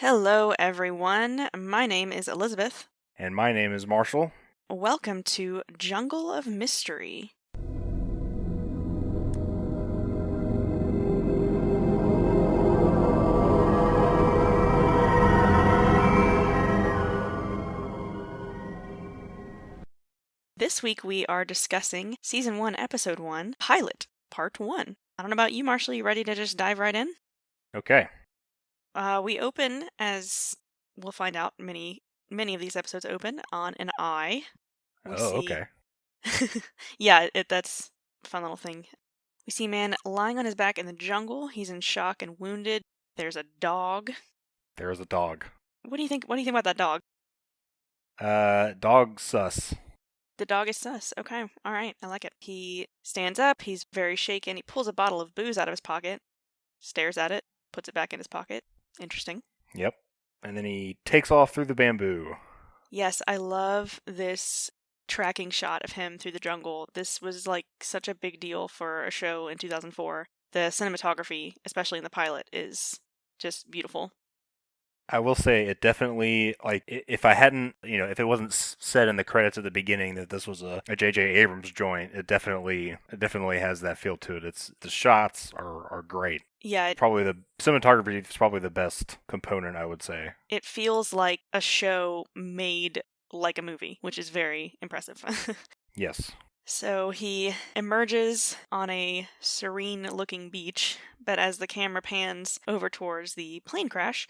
Hello, everyone. My name is Elizabeth. And my name is Marshall. Welcome to Jungle of Mystery. This week we are discussing Season 1, Episode 1, Pilot, Part 1. I don't know about you, Marshall. You ready to just dive right in? Okay. We open, as we'll find out, many of these episodes open on an eye. We see... Okay. Yeah, that's a fun little thing. We see a man lying on his back in the jungle. He's in shock and wounded. There's a dog. There's a dog. What do you think about that dog? Dog sus. The dog is sus. Okay, all right, I like it. He stands up. He's very shaken. He pulls a bottle of booze out of his pocket, stares at it, puts it back in his pocket. Interesting. Yep. And then he takes off through the bamboo. Yes, I love this tracking shot of him through the jungle. This was like such a big deal for a show in 2004. The cinematography, especially in the pilot, is just beautiful. I will say it definitely, if I hadn't, if it wasn't said in the credits at the beginning that this was a J.J. Abrams joint, it definitely has that feel to it. The shots are great. Yeah. Probably the cinematography is probably the best component, I would say. It feels like a show made like a movie, which is very impressive. Yes. So he emerges on a serene-looking beach, but as the camera pans over towards the plane crash,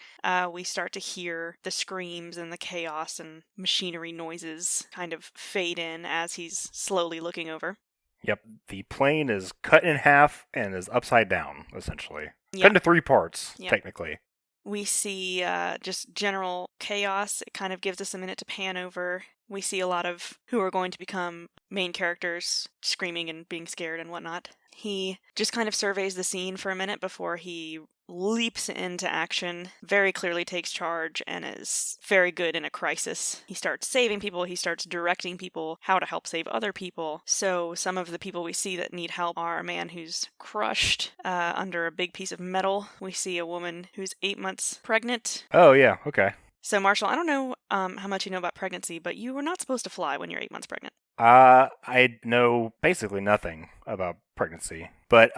we start to hear the screams and the chaos and machinery noises kind of fade in as he's slowly looking over. Yep, the plane is cut in half and is upside down, essentially. Yeah. Cut into 3 parts, Yep. technically. We see just general chaos. It kind of gives us a minute to pan over. We see a lot of who are going to become main characters screaming and being scared and whatnot. He just kind of surveys the scene for a minute before he leaps into action, very clearly takes charge, and is very good in a crisis. He starts saving people, he starts directing people how to help save other people. So some of the people we see that need help are a man who's crushed under a big piece of metal. We see a woman who's 8 months pregnant. Oh, yeah, okay. So, Marshall, I don't know how much you know about pregnancy, but you were not supposed to fly when you're 8 months pregnant. I know basically nothing about pregnancy, but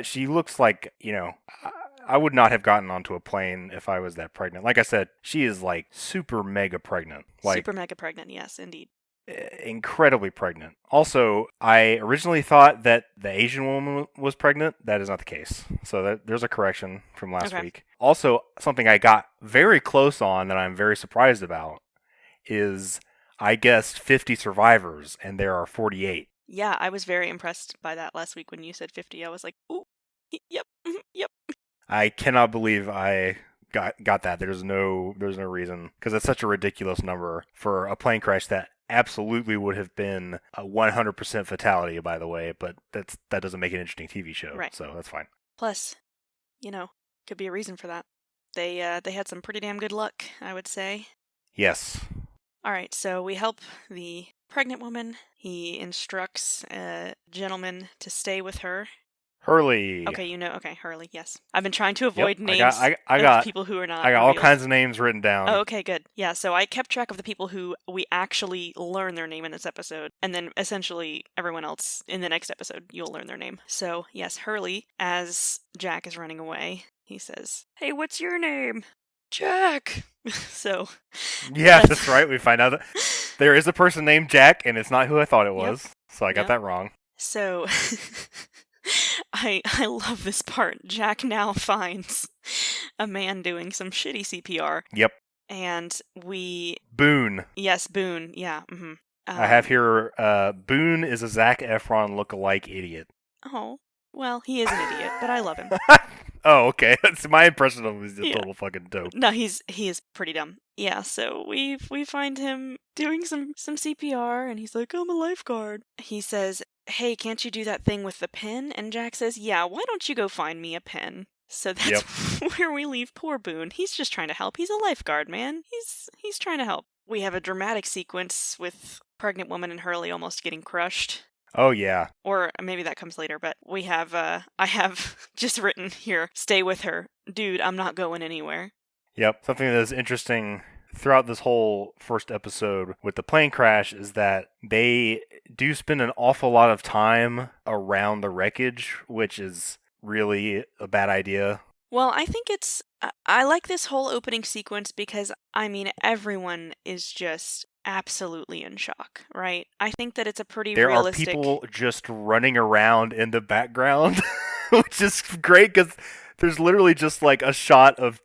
she looks like, I would not have gotten onto a plane if I was that pregnant. Like I said, she is like super mega pregnant. Super mega pregnant, yes, indeed. Incredibly pregnant. Also, I originally thought that the Asian woman was pregnant. That is not the case. So there's a correction from last week. Also, something I got very close on that I'm very surprised about is I guessed 50 survivors, and there are 48. Yeah, I was very impressed by that last week when you said 50. I was like, ooh, yep, yep. I cannot believe I got that. There's no reason, because it's such a ridiculous number for a plane crash that absolutely would have been a 100% fatality, by the way, but that doesn't make an interesting TV show, right. So that's fine. Plus, could be a reason for that. They had some pretty damn good luck, I would say. Yes. All right, so we help the pregnant woman. He instructs a gentleman to stay with her. Hurley. Okay, okay, Hurley, yes. I've been trying to avoid names I got people who are not I got revealed. all kinds of names written down. Oh, okay, good. Yeah, so I kept track of the people who we actually learn their name in this episode, and then essentially everyone else in the next episode, you'll learn their name. So, yes, Hurley, as Jack is running away, he says, "Hey, what's your name?" "Jack!" So... Yeah, that's right. We find out that there is a person named Jack, and it's not who I thought it was. Yep. So I got that wrong. So... I love this part. Jack now finds a man doing some shitty CPR. Yep. And we... Boone. Yes, Boone. Yeah. Mm-hmm. I have here, Boone is a Zac Efron look-alike idiot. Oh, well, he is an idiot, but I love him. Oh, okay. That's my impression of him. He's a total fucking dope. No, he is pretty dumb. Yeah, so we find him doing some CPR, and he's like, "I'm a lifeguard." He says, "Hey, can't you do that thing with the pen?" And Jack says, "Yeah, why don't you go find me a pen?" So that's where we leave poor Boone. He's just trying to help. He's a lifeguard, man. He's trying to help. We have a dramatic sequence with pregnant woman and Hurley almost getting crushed. Oh, yeah. Or maybe that comes later, but we have, I have just written here, "Stay with her. Dude, I'm not going anywhere." Yep. Something that's interesting throughout this whole first episode with the plane crash is that they do spend an awful lot of time around the wreckage, which is really a bad idea. Well, I think I like this whole opening sequence because, I mean, everyone is just absolutely in shock, right? I think that it's a pretty There are realistic. people just running around in the background, which is great because there's literally just like a shot of,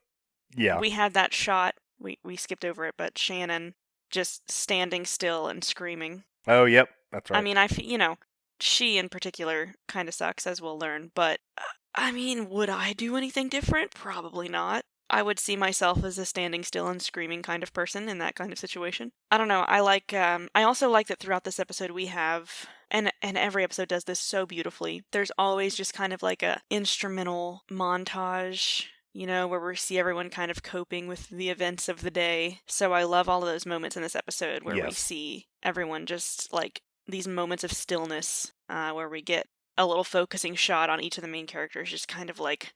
yeah. We had that shot, we skipped over it, but Shannon just standing still and screaming. Oh, yep, that's right. I mean, she in particular kind of sucks, as we'll learn, but I mean, would I do anything different? Probably not. I would see myself as a standing still and screaming kind of person in that kind of situation. I don't know. I also like that throughout this episode we have, and every episode does this so beautifully. There's always just kind of like a instrumental montage, where we see everyone kind of coping with the events of the day. So I love all of those moments in this episode where we see everyone just like these moments of stillness, where we get a little focusing shot on each of the main characters, just kind of like,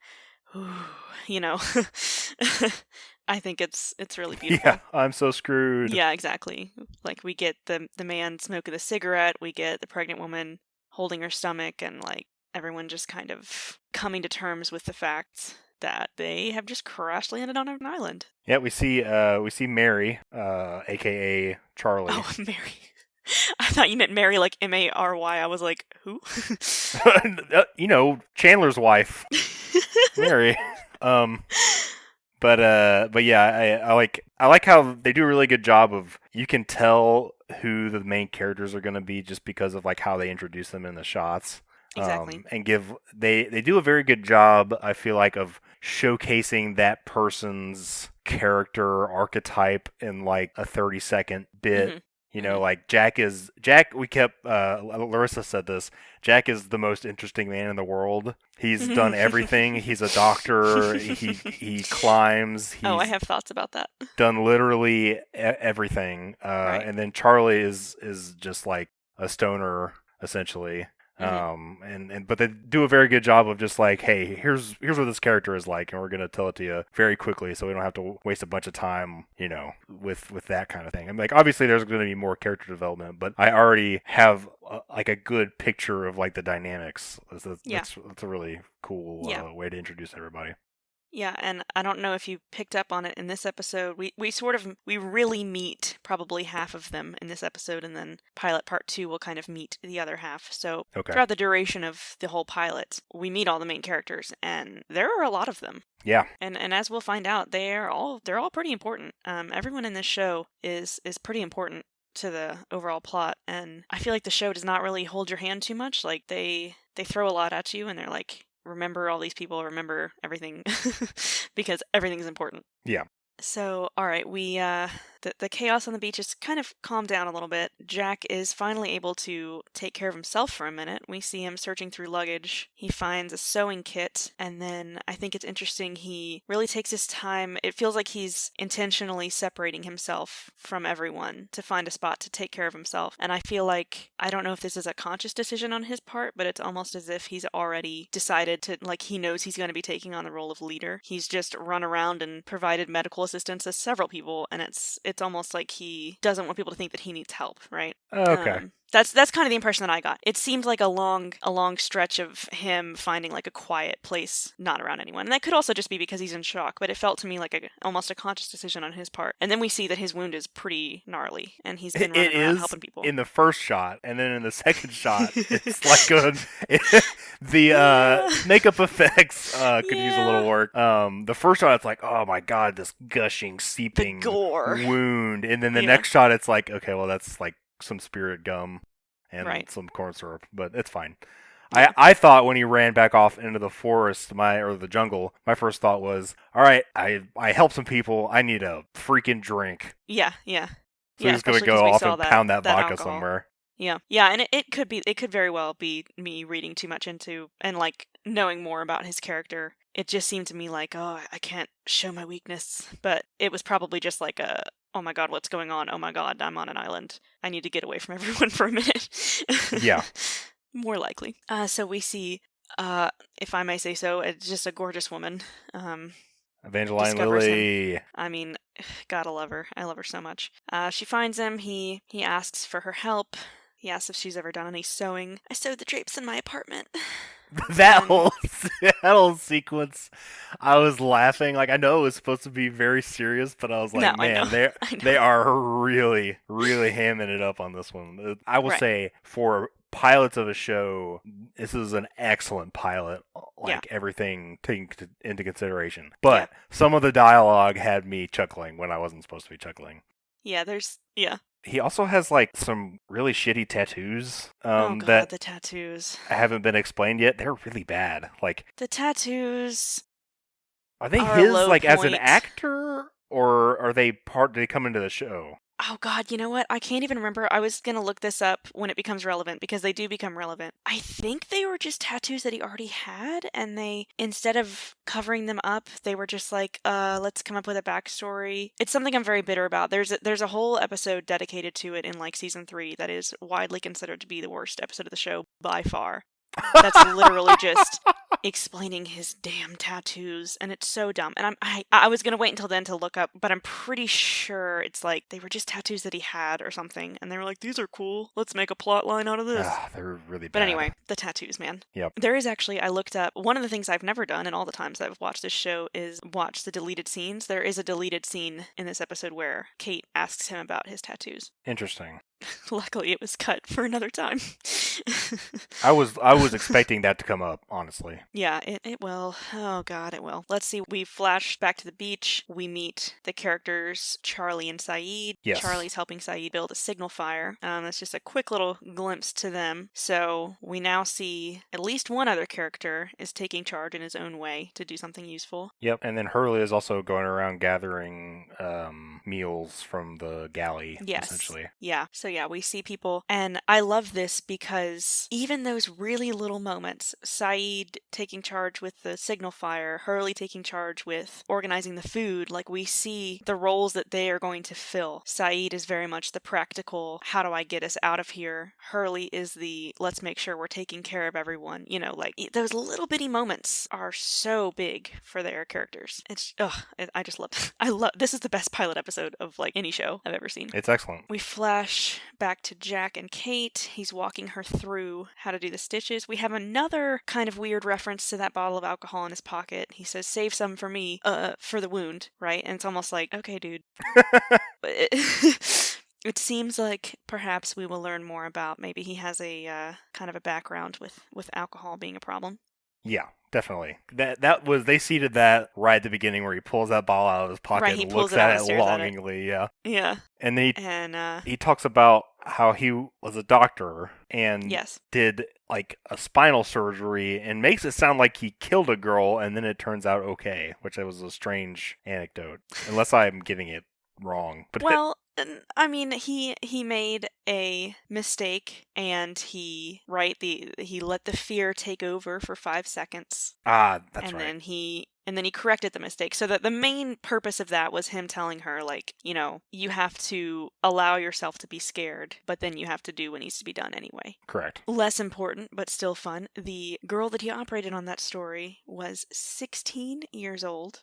I think it's really beautiful. Yeah, I'm so screwed. Yeah, exactly. Like we get the man smoking the cigarette, we get the pregnant woman holding her stomach, and like everyone just kind of coming to terms with the fact that they have just crashed landed on an island. Yeah, we see Mary, aka Charlie. Oh, Mary. I thought you meant Mary, like Mary. I was like, who? Chandler's wife, Mary. But yeah, I like how they do a really good job of, you can tell who the main characters are going to be just because of like how they introduce them in the shots. Exactly. And they do a very good job, I feel like, of showcasing that person's character archetype in like a 30-second bit. Mm-hmm. Like Jack, we kept, Larissa said this, Jack is the most interesting man in the world. He's done everything. He's a doctor. He climbs. He's I have thoughts about that. Done literally everything. Right. And then Charlie is just like a stoner, essentially. But they do a very good job of just like, hey, here's what this character is like, and we're gonna tell it to you very quickly, so we don't have to waste a bunch of time, with that kind of thing. I'm like, obviously there's going to be more character development, but I already have like a good picture of like the dynamics. That's a really cool way to introduce everybody. Yeah, and I don't know if you picked up on it in this episode. We really meet probably half of them in this episode, and then pilot part 2 will kind of meet the other half. So throughout the duration of the whole pilot, we meet all the main characters, and there are a lot of them. Yeah. And as we'll find out, they're all pretty important. Everyone in this show is pretty important to the overall plot, and I feel like the show does not really hold your hand too much. Like they throw a lot at you, and they're like, remember all these people, remember everything, because everything's important. Yeah. So, all right, the chaos on the beach has kind of calmed down a little bit. Jack is finally able to take care of himself for a minute. We see him searching through luggage. He finds a sewing kit, and then I think it's interesting, he really takes his time. It feels like he's intentionally separating himself from everyone to find a spot to take care of himself. And I feel like, I don't know if this is a conscious decision on his part, but it's almost as if he's already decided to, like, he knows he's going to be taking on the role of leader. He's just run around and provided medical assistance to several people, and it's almost like he doesn't want people to think that he needs help, right? Okay. That's kind of the impression that I got. It seemed like a long stretch of him finding like a quiet place, not around anyone. And that could also just be because he's in shock, but it felt to me like almost a conscious decision on his part. And then we see that his wound is pretty gnarly, and he's been running around helping people. In the first shot, and then in the second shot, it's like the makeup effects could use a little work. The first shot, it's like, oh my god, this gushing, seeping gore wound, and then the next shot, it's like, okay, well, that's like some spirit gum and some corn syrup, but it's fine. Yeah. I thought when he ran back off into the forest, or the jungle, my first thought was, all right, I helped some people, I need a freaking drink. Yeah. So he's going to go off and pound that vodka alcohol somewhere. Yeah, and it could very well be me reading too much into, and like knowing more about his character. It just seemed to me like, oh, I can't show my weakness, but it was probably just like oh my god, what's going on? Oh my god, I'm on an island. I need to get away from everyone for a minute. Yeah. More likely. So we see, if I may say so, just a gorgeous woman. Evangeline discovers Lilly. him. I mean, gotta love her. I love her so much. She finds him. He asks for her help. He asks if she's ever done any sewing. I sewed the drapes in my apartment. that whole sequence, I was laughing. Like, I know it was supposed to be very serious, but I was like, No, I man, know. they are really, really hamming it up on this one. I will say, for pilots of a show, this is an excellent pilot, like everything taken into consideration. But some of the dialogue had me chuckling when I wasn't supposed to be chuckling. Yeah, He also has like some really shitty tattoos. Oh god, that the tattoos haven't been explained yet. They're really bad. Like, the tattoos are they are his low like as an point. actor, or are they part? Did they come into the show? Oh god, you know what? I can't even remember. I was gonna look this up when it becomes relevant, because they do become relevant. I think they were just tattoos that he already had, and they, instead of covering them up, they were just like, let's come up with a backstory. It's something I'm very bitter about. There's a whole episode dedicated to it in like season 3 that is widely considered to be the worst episode of the show by far. That's literally just explaining his damn tattoos, and it's so dumb. And I was gonna wait until then to look up, but I'm pretty sure it's like they were just tattoos that he had or something, and they were like, these are cool, let's make a plot line out of this. They're really bad. But anyway, the tattoos, man. Yep. There is actually, I looked up, one of the things I've never done in all the times I've watched this show is watch the deleted scenes. There is a deleted scene in this episode where Kate asks him about his tattoos. Interesting. Luckily, it was cut for another time. I was expecting that to come up, honestly. Yeah, it will. Oh god, it will. Let's see. We flash back to the beach. We meet the characters Charlie and Sayid. Yes. Charlie's helping Sayid build a signal fire. That's just a quick little glimpse to them. So we now see at least one other character is taking charge in his own way to do something useful. Yep, and then Hurley is also going around gathering meals from the galley, essentially. Yeah. So yeah, we see people, and I love this because even those really little moments, Sayid taking charge with the signal fire, Hurley taking charge with organizing the food, like we see the roles that they are going to fill. Sayid is very much the practical, how do I get us out of here? Hurley is the, let's make sure we're taking care of everyone. You know, like those little bitty moments are so big for their characters. I just love this is the best pilot episode of like any show I've ever seen. It's excellent. We flash back to Jack and Kate. He's walking her through how to do the stitches. We have another kind of weird reference to that bottle of alcohol in his pocket. He says, save some for me, for the wound, right? And it's almost like, okay, dude. It seems like perhaps we will learn more about, maybe he has a kind of a background with alcohol being a problem. Yeah, definitely. They seeded that right at the beginning where he pulls that ball out of his pocket and looks at it longingly, Yeah. And then he talks about how he was a doctor and did like a spinal surgery and makes it sound like he killed a girl and then it turns out okay, which was a strange anecdote, unless I'm getting it wrong. But well, I mean, he made a mistake and he let the fear take over for 5 seconds. That's right. And then he corrected the mistake. So that the main purpose of that was him telling her, like, you know, you have to allow yourself to be scared, but then you have to do what needs to be done anyway. Correct. Less important, but still fun. The girl that he operated on that story was 16 years old.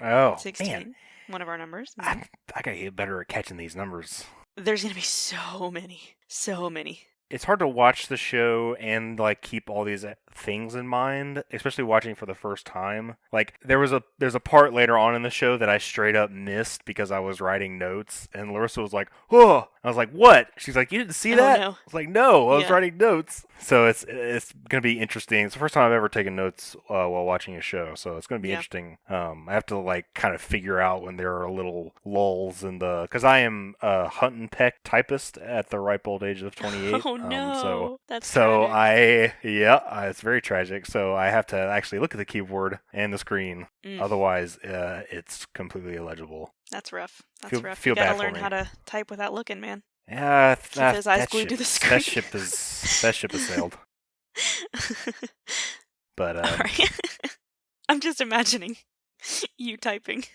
Oh, 16. Man. One of our numbers. I gotta get better at catching these numbers. There's gonna be so many. So many. It's hard to watch the show and like keep all these things in mind, especially watching for the first time. Like there's a part later on in the show that I straight up missed because I was writing notes, and Larissa was like, "Whoa!" I was like, "What?" She's like, "You didn't see that?" No. I was like, "No, I was writing notes." So it's gonna be interesting. It's the first time I've ever taken notes while watching a show, so it's gonna be interesting. I have to like kind of figure out when there are little lulls in the, because I am a hunt and peck typist at the ripe old age of 28. Oh no, that's tragic. It's very tragic. So I have to actually look at the keyboard and the screen. Otherwise, it's completely illegible. That's rough. Feel you gotta bad for learn me. how to type without looking, man. Yeah, keep those eyes glued to the screen. That ship has sailed. But all right. I'm just imagining you typing.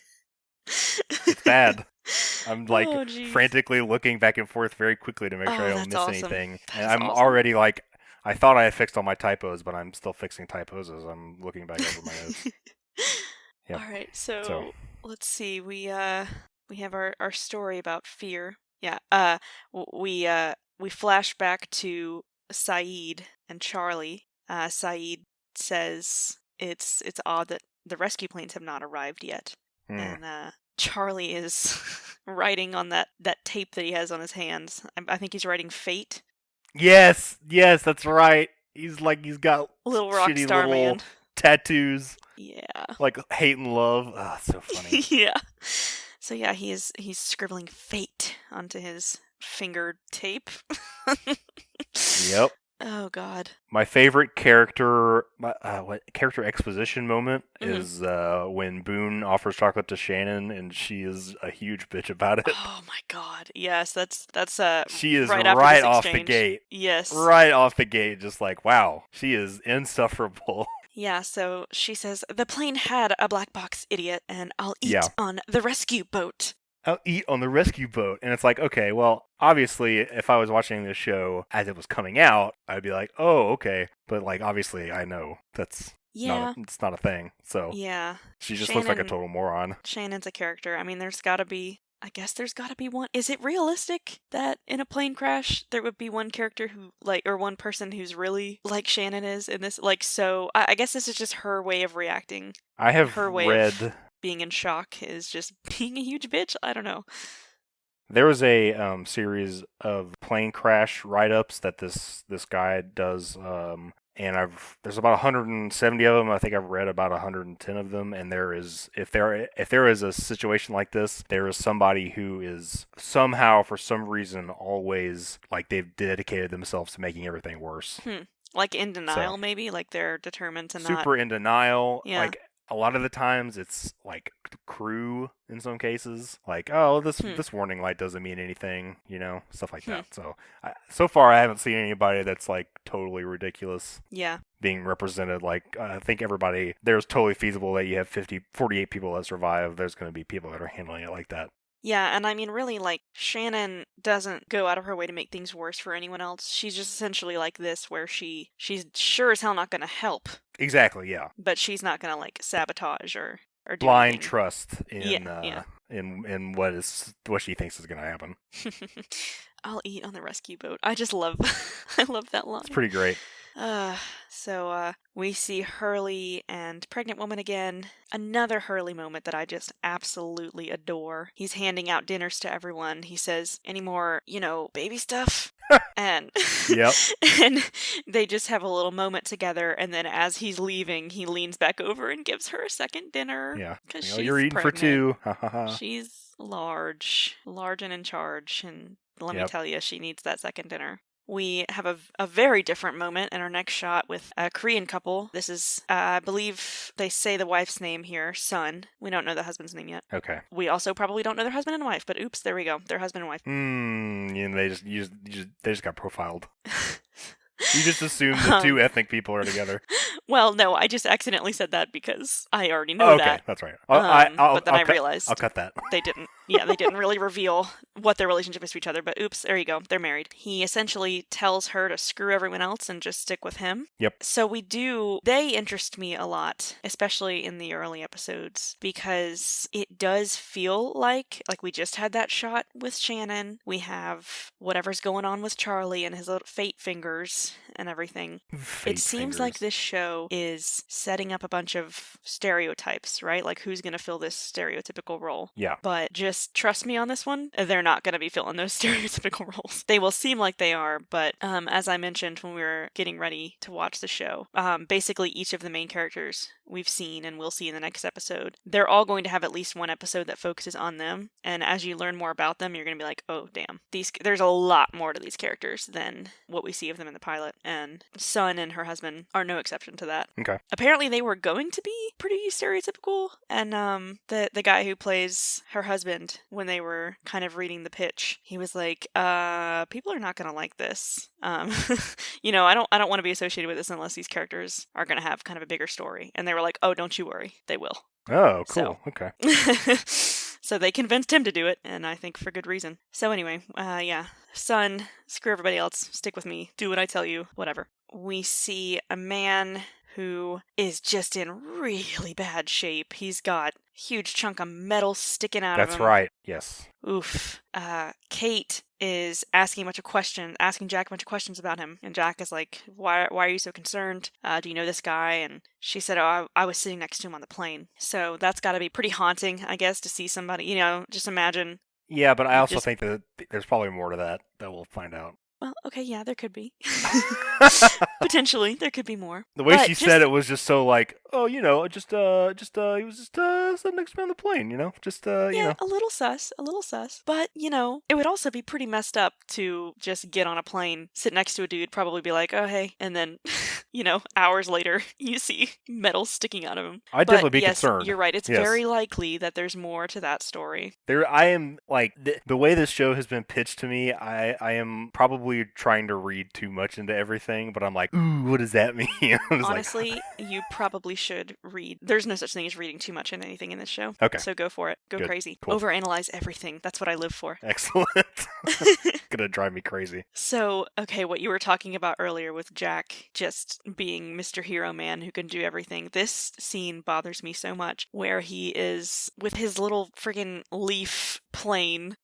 It's bad. I'm like frantically looking back and forth very quickly to make sure I don't miss anything. And I'm already like, I thought I had fixed all my typos, but I'm still fixing typos as I'm looking back over my notes. Yep. All right, so let's see. We have our story about fear. Yeah. We flash back to Saeed and Charlie. Saeed says it's odd that the rescue planes have not arrived yet, and Charlie is writing on that tape that he has on his hands. I think he's writing fate. Yes, that's right. He's got Little rock shitty star little man. tattoos. Yeah. Like hate and love. Ah, so funny. Yeah. So yeah, he's scribbling fate onto his finger tape. Yep. Oh God. My favorite character exposition moment is when Boone offers chocolate to Shannon, and she is a huge bitch about it. Oh my God. Yes, that's she is right off the gate. Yes. Right off the gate, just like, wow, she is insufferable. Yeah, so she says, the plane had a black box, idiot, and I'll eat on the rescue boat. I'll eat on the rescue boat. And it's like, okay, well, obviously, if I was watching this show as it was coming out, I'd be like, oh, okay. But, like, obviously, I know that's it's not a thing. So, she just looks like a total moron. Shannon's a character. I mean, there's got to be one. Is it realistic that in a plane crash there would be one character who or one person who's really like Shannon is in this? Like, so I guess this is just her way of reacting. I have her way read of being in shock is just being a huge bitch. I don't know. There was a series of plane crash write-ups that this guy does, and there's about 170 of them. I think I've read about 110 of them. And there is, if there is a situation like this, there is somebody who is somehow, for some reason, always like they've dedicated themselves to making everything worse. Like in denial, maybe. Like they're determined to not. Super in denial. Yeah. Like a lot of the times, it's like crew in some cases. Like, oh, this warning light doesn't mean anything, stuff like that. So, so far, I haven't seen anybody that's like totally ridiculous. Yeah. Being represented. Like, I think everybody there's totally feasible that you have 48 people that survive. There's going to be people that are handling it like that. Yeah, and I mean, really, like, Shannon doesn't go out of her way to make things worse for anyone else. She's just essentially like this, where she's sure as hell not going to help. Exactly, yeah. But she's not going to, like, sabotage or do blind anything. Trust in what she thinks is going to happen. I'll eat on the rescue boat. I just love I love that line. It's pretty great. So we see Hurley and Pregnant Woman again. Another Hurley moment that I just absolutely adore. He's handing out dinners to everyone. He says, any more, baby stuff? And yep. And they just have a little moment together, and then as he's leaving, he leans back over and gives her a second dinner. Yeah. Because you're eating pregnant. for 2. She's large and in charge, and let me tell you, she needs that second dinner. We have a very different moment in our next shot with a Korean couple. This is, I believe they say the wife's name here, Sun. We don't know the husband's name yet. Okay. We also probably don't know their husband and wife, but oops, there we go. They're husband and wife. They just got profiled. You just assume the two ethnic people are together. Well, no, I just accidentally said that because I already know that. Okay, that's right. But then I realized I'll cut that. They didn't. Yeah, they didn't really reveal what their relationship is to each other. But oops, there you go. They're married. He essentially tells her to screw everyone else and just stick with him. Yep. So they interest me a lot, especially in the early episodes, because it does feel like we just had that shot with Shannon. We have whatever's going on with Charlie and his little fate fingers and everything. It seems like this show is setting up a bunch of stereotypes, right? Like who's going to fill this stereotypical role. Yeah. But just trust me on this one, they're not going to be filling those stereotypical roles. They will seem like they are, but as I mentioned when we were getting ready to watch the show, basically each of the main characters we've seen and will see in the next episode, they're all going to have at least one episode that focuses on them. And as you learn more about them, you're going to be like, oh, damn. There's a lot more to these characters than what we see of them in the pilot. And Sun and her husband are no exception to that. Okay. Apparently they were going to be pretty stereotypical. And the guy who plays her husband, when they were kind of reading the pitch, he was like, people are not going to like this. I don't want to be associated with this unless these characters are going to have kind of a bigger story. And they were like, oh, don't you worry. They will. Oh, cool. Okay. So they convinced him to do it, and I think for good reason. So anyway, Sun, screw everybody else, stick with me, do what I tell you, whatever. We see a man who is just in really bad shape. He's got a huge chunk of metal sticking out of him. That's right. Yes. Oof. Kate is asking Jack a bunch of questions about him, and Jack is like, why are you so concerned? Do you know this guy? And she said, oh, I was sitting next to him on the plane. So that's got to be pretty haunting, I guess, to see somebody, just imagine. Yeah, but I also think that there's probably more to that we'll find out. Well, okay, yeah, there could be. Potentially, there could be more. The way she said it was just so like, oh, he was just sitting next to me on the plane, Yeah, a little sus. But, it would also be pretty messed up to just get on a plane, sit next to a dude, probably be like, oh, hey, and then, hours later, you see metal sticking out of him. I'd definitely be concerned. You're right. It's very likely that there's more to that story. I am, like, the way this show has been pitched to me, I am probably trying to read too much into everything, but I'm like, ooh, what does that mean? Honestly, you probably should read. There's no such thing as reading too much in anything in this show. Okay. So go for it. Go crazy. Cool. Overanalyze everything. That's what I live for. Excellent. Gonna drive me crazy. So, okay, what you were talking about earlier with Jack just being Mr. Hero Man who can do everything. This scene bothers me so much, where he is with his little friggin' leaf plane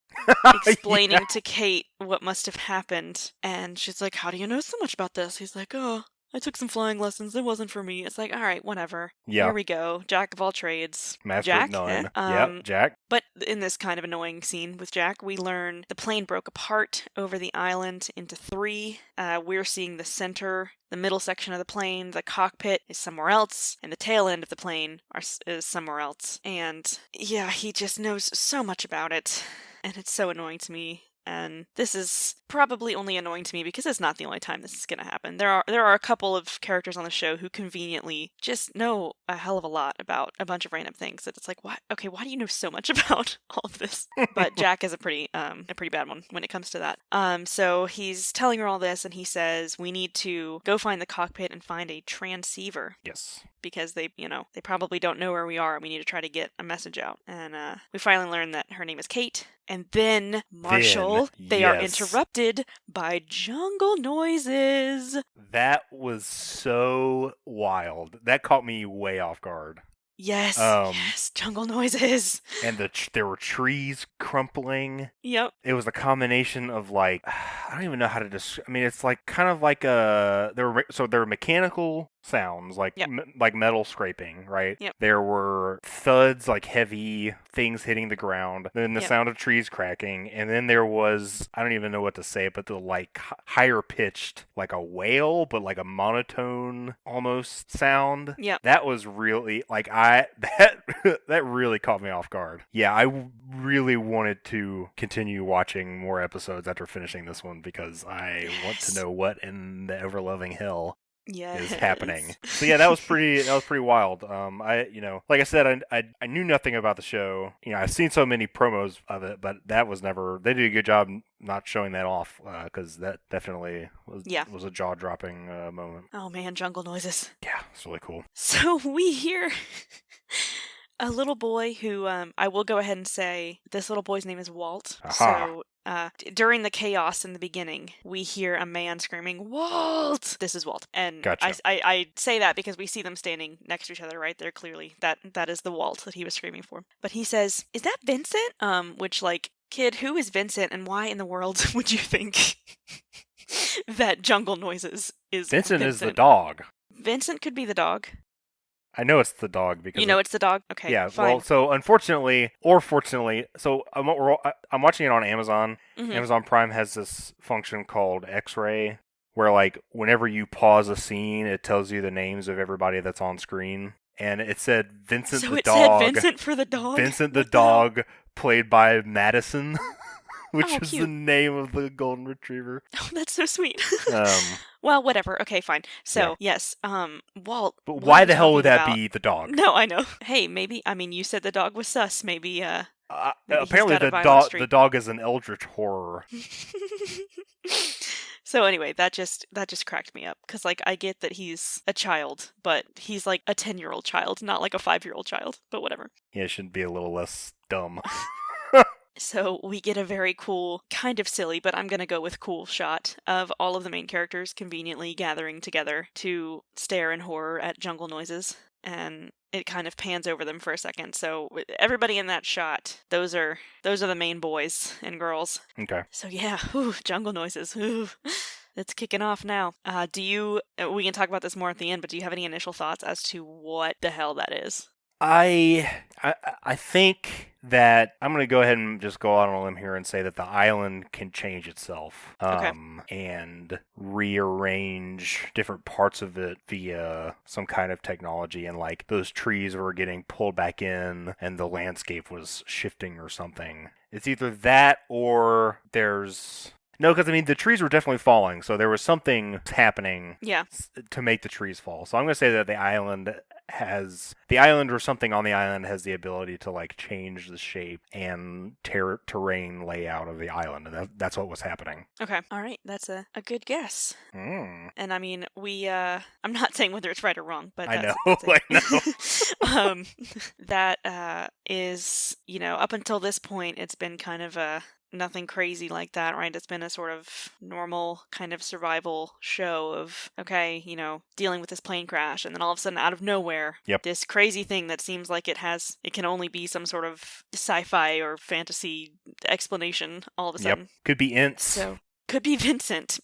explaining to Kate what must have happened. And she's like, how do you know so much about this? He's like, oh, I took some flying lessons. It wasn't for me. It's like, all right, whatever. Yeah. Here we go. Jack of all trades. Master Jack? of none. Yep, Jack. But in this kind of annoying scene with Jack, we learn the plane broke apart over the island into 3. We're seeing the center, the middle section of the plane. The cockpit is somewhere else, and the tail end of the plane is somewhere else. And yeah, he just knows so much about it. And it's so annoying to me. And this is probably only annoying to me because it's not the only time this is going to happen. There are a couple of characters on the show who conveniently just know a hell of a lot about a bunch of random things that it's like, what? Okay, why do you know so much about all of this? But Jack is a pretty bad one when it comes to that. So he's telling her all this, and he says, we need to go find the cockpit and find a transceiver. Yes. Because they probably don't know where we are, and we need to try to get a message out. And we finally learn that her name is Kate. And then Marshall, they are interrupted by jungle noises. That was so wild. That caught me way off guard. Yes, yes, jungle noises. And there were trees crumpling. Yep. It was a combination of like, I don't even know how to describe. I mean, it's like kind of like there were mechanical sounds like like metal scraping, right? Yep. There were thuds, like heavy things hitting the ground. Then the sound of trees cracking, and then there was, I don't even know what to say, but the like higher pitched, like a wail, but like a monotone almost sound. Yeah. That was really like that really caught me off guard. Yeah, I really wanted to continue watching more episodes after finishing this one because I want to know what in the ever-loving hell is happening. So yeah, that was pretty wild. Like I said, I knew nothing about the show. I've seen so many promos of it, but that was never. They did a good job not showing that off because that definitely was a jaw-dropping moment. Oh man, jungle noises. Yeah, it's really cool. So we hear a little boy who I will go ahead and say this little boy's name is Walt. Aha. So during the chaos in the beginning, we hear a man screaming, Walt! This is Walt. And Gotcha. I say that because we see them standing next to each other right there clearly. That is the Walt that he was screaming for. But he says, is that Vincent? Which, like, kid, who is Vincent and why in the world would you think that jungle noises is Vincent is the dog. Vincent could be the dog. I know it's the dog because it's the dog. Okay, yeah. fine. Well, so unfortunately or fortunately, so I'm watching it on Amazon. Mm-hmm. Amazon Prime has this function called X-ray, where like whenever you pause a scene, it tells you the names of everybody that's on screen, and it said Vincent so the it dog. Said Vincent for the dog. Vincent the dog, played by Madison. Which is cute. the name of the golden retriever. Oh, that's so sweet. Well, whatever. Okay, fine. So, yes, Walt. But why the hell would that be the dog? No, I know. Hey, maybe, you said the dog was sus. Maybe, apparently the dog is an eldritch horror. So anyway, that just cracked me up. Because, like, I get that he's a child, but he's like a 10-year-old child, not like a 5-year-old child. But whatever. Yeah, it should be a little less dumb. So we get a very cool, kind of silly, but I'm going to go with cool shot of all of the main characters conveniently gathering together to stare in horror at jungle noises. And it kind of pans over them for a second. So everybody in that shot, those are the main boys and girls. Okay. So yeah, jungle noises. It's kicking off now. We can talk about this more at the end, but do you have any initial thoughts as to what the hell that is? I think that I'm going to go ahead and just go out on a limb here and say that the island can change itself and rearrange different parts of it via some kind of technology, and like those trees were getting pulled back in and the landscape was shifting or something. It's either that or there's... No, because, I mean, the trees were definitely falling, so there was something happening to make the trees fall. So I'm going to say that the island or something on the island has the ability to, like, change the shape and terrain layout of the island, and that's what was happening. Okay. All right. That's a good guess. Mm. And, I mean, I'm not saying whether it's right or wrong, but I know. that is, up until this point, it's been kind of nothing crazy like that, right? It's been a sort of normal kind of survival show of, okay, dealing with this plane crash, and then all of a sudden, out of nowhere, this crazy thing that seems like it can only be some sort of sci-fi or fantasy explanation all of a sudden. Could be Ints. So, could be Vincent,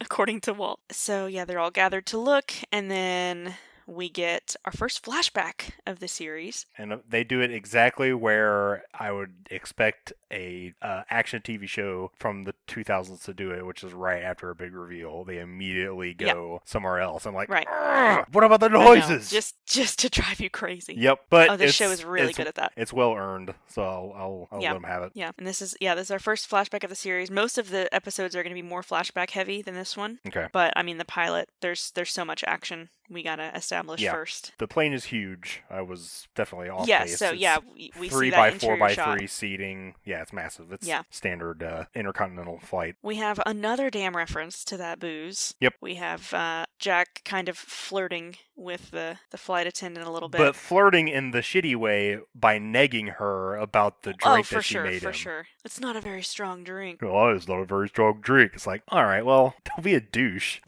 according to Walt. So, yeah, they're all gathered to look, and then we get our first flashback of the series. And they do it exactly where I would expect a action TV show from the 2000s to do it, which is right after a big reveal. They immediately go somewhere else. I'm like, what about the noises? Just to drive you crazy. Yep, but this show is really good at that. It's well earned, so I'll let them have it. Yeah, and this is our first flashback of the series. Most of the episodes are going to be more flashback heavy than this one. Okay, but I mean, the pilot, there's so much action we gotta establish first. The plane is huge. I was definitely off base. Yeah, so we 3 see by that 4 by shot. 3 seating. Yeah, it's massive. It's standard intercontinental flight. We have another damn reference to that booze. Yep. We have Jack kind of flirting with the flight attendant a little bit. But flirting in the shitty way by negging her about the drink that she made him. Oh, for sure. It's not a very strong drink. Oh, it's not a very strong drink. It's like, all right, well, don't be a douche.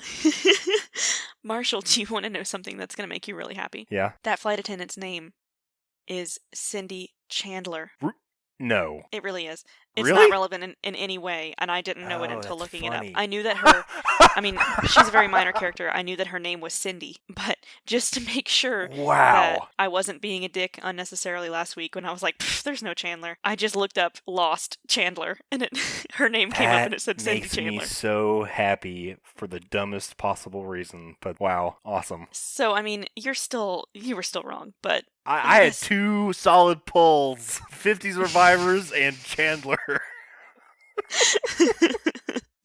Marshall, do you want to know something that's going to make you really happy? Yeah. That flight attendant's name is Cindy Chandler. No. It really is. It's really? Not relevant in any way, and I didn't know it until looking it up. I knew that she's a very minor character. I knew that her name was Cindy, but just to make sure that I wasn't being a dick unnecessarily last week when I was like, there's no Chandler, I just looked up Lost Chandler, and her name came up and it said Cindy Chandler. Makes me so happy for the dumbest possible reason, but wow, awesome. So, I mean, you were still wrong, but... I had 2 solid pulls, 50 Survivors and Chandler.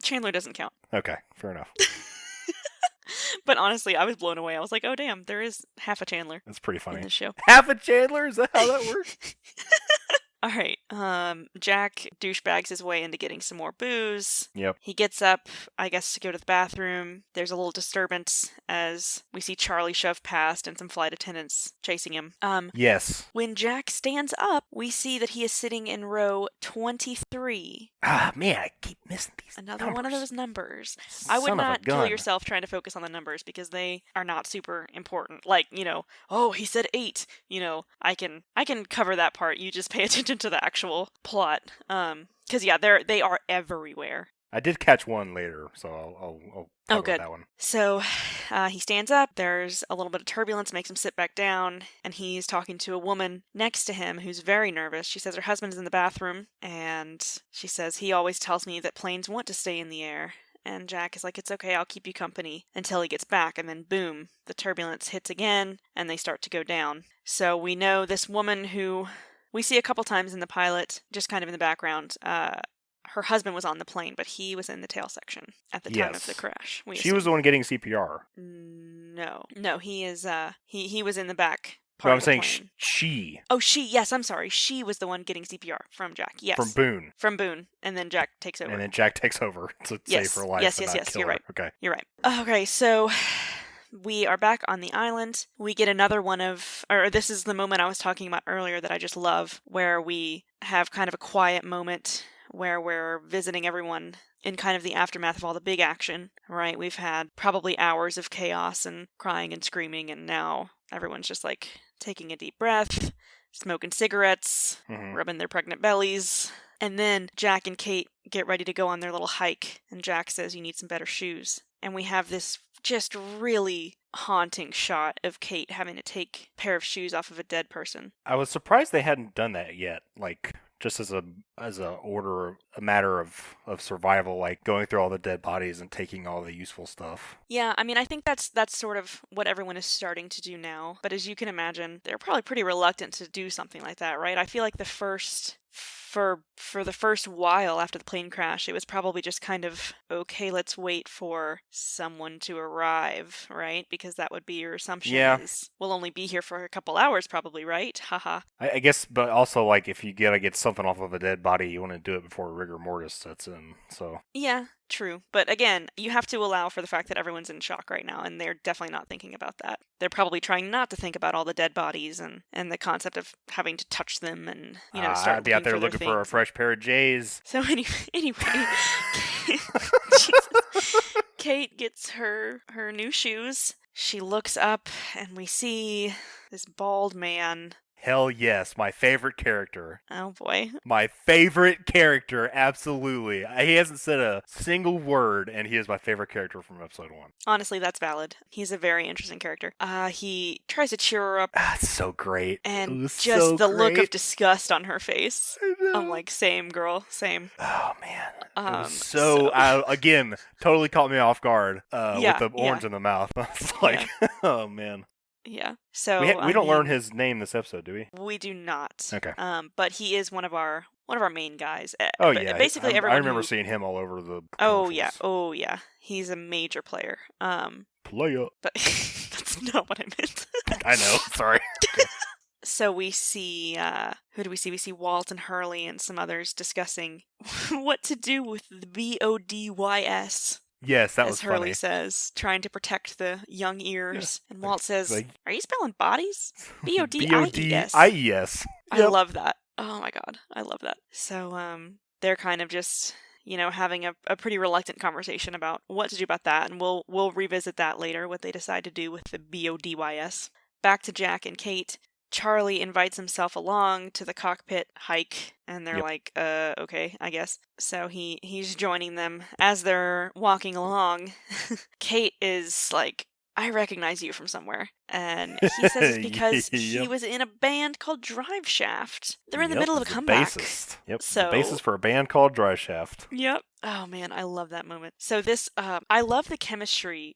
Chandler doesn't count. Okay, fair enough. But honestly, I was blown away. I was like, oh damn, there is half a Chandler. That's pretty funny. In this show. Half a Chandler? Is that how that works? All right. Jack douchebags his way into getting some more booze. Yep. He gets up, I guess, to go to the bathroom. There's a little disturbance as we see Charlie shove past and some flight attendants chasing him. Yes. When Jack stands up, we see that he is sitting in row 23. Ah, man, I keep missing these Another one of those numbers. I would not kill yourself trying to focus on the numbers because they are not super important. Like, oh, he said 8. I can cover that part. You just pay attention to the actual plot. Because they are everywhere. I did catch one later, so I'll talk about that one. So he stands up, there's a little bit of turbulence, makes him sit back down, and he's talking to a woman next to him who's very nervous. She says her husband's in the bathroom, and she says, he always tells me that planes want to stay in the air. And Jack is like, it's okay, I'll keep you company until he gets back. And then boom, the turbulence hits again, and they start to go down. So we know this woman who we see a couple times in the pilot, just kind of in the background. Her husband was on the plane, but he was in the tail section at the time of the crash. She was the one getting CPR. No, he is. He was in the back. No, I'm saying she. Oh, she. Yes, I'm sorry. She was the one getting CPR from Jack. Yes. From Boone, and then Jack takes over. And then Jack takes over to save her life. Yes. You're right. Okay. You're right. Okay, so we are back on the island. We get another one or this is the moment I was talking about earlier that I just love, where we have kind of a quiet moment where we're visiting everyone in kind of the aftermath of all the big action, right? We've had probably hours of chaos and crying and screaming, and now everyone's just like taking a deep breath, smoking cigarettes, rubbing their pregnant bellies. And then Jack and Kate get ready to go on their little hike, and Jack says, "You need some better shoes." And we have this just really haunting shot of Kate having to take a pair of shoes off of a dead person. I was surprised they hadn't done that yet. Like, just as a matter of survival, like going through all the dead bodies and taking all the useful stuff. Yeah, I mean, I think that's sort of what everyone is starting to do now. But as you can imagine, they're probably pretty reluctant to do something like that, right? I feel like for the first while after the plane crash, it was probably just kind of, okay, let's wait for someone to arrive, right? Because that would be your assumption. Yeah. Is we'll only be here for a couple hours probably, right? Haha. I guess, but also, like, if you gotta get something off of a dead body, you want to do it before rigor mortis sets in, so. Yeah, true. But again, you have to allow for the fact that everyone's in shock right now, and they're definitely not thinking about that. They're probably trying not to think about all the dead bodies and the concept of having to touch them and, start I'd be out there looking for a fresh pair of J's. So anyway, Kate gets her new shoes. She looks up, and we see this bald man. Hell yes, my favorite character. Oh boy. My favorite character, absolutely. He hasn't said a single word, and he is my favorite character from episode 1. Honestly, that's valid. He's a very interesting character. He tries to cheer her up. It's so great. And just the look of disgust on her face. I'm like, same, girl, same. Oh, man. It was again, totally caught me off guard with the orange in the mouth. I was like, oh, man. Yeah. So we don't learn his name this episode, do we? We do not. Okay. But he is one of our main guys. Oh yeah. Basically, everyone. I remember seeing him all over the. Oh yeah. Oh yeah. He's a major player. Player. But that's not what I meant. I know. Sorry. So we see, who do we see? We see Walt and Hurley and some others discussing what to do with the BODYS. Yes, that was as Hurley funny. says, trying to protect the young ears. Yeah. And Walt says, like, "Are you spelling bodies? BODIES. Yep. I love that. Oh my god, I love that. So, they're kind of just, having a pretty reluctant conversation about what to do about that, and we'll revisit that later, what they decide to do with the BODYS. Back to Jack and Kate. Charlie invites himself along to the cockpit hike, and they're like, okay, I guess. So he's joining them. As they're walking along, Kate is like, "I recognize you from somewhere." And he says it's because he was in a band called Drive Shaft. They're in the middle of a comeback. Bassist. Yep. So, the bassist for a band called Drive Shaft. Yep. Oh man, I love that moment. So this, I love the chemistry.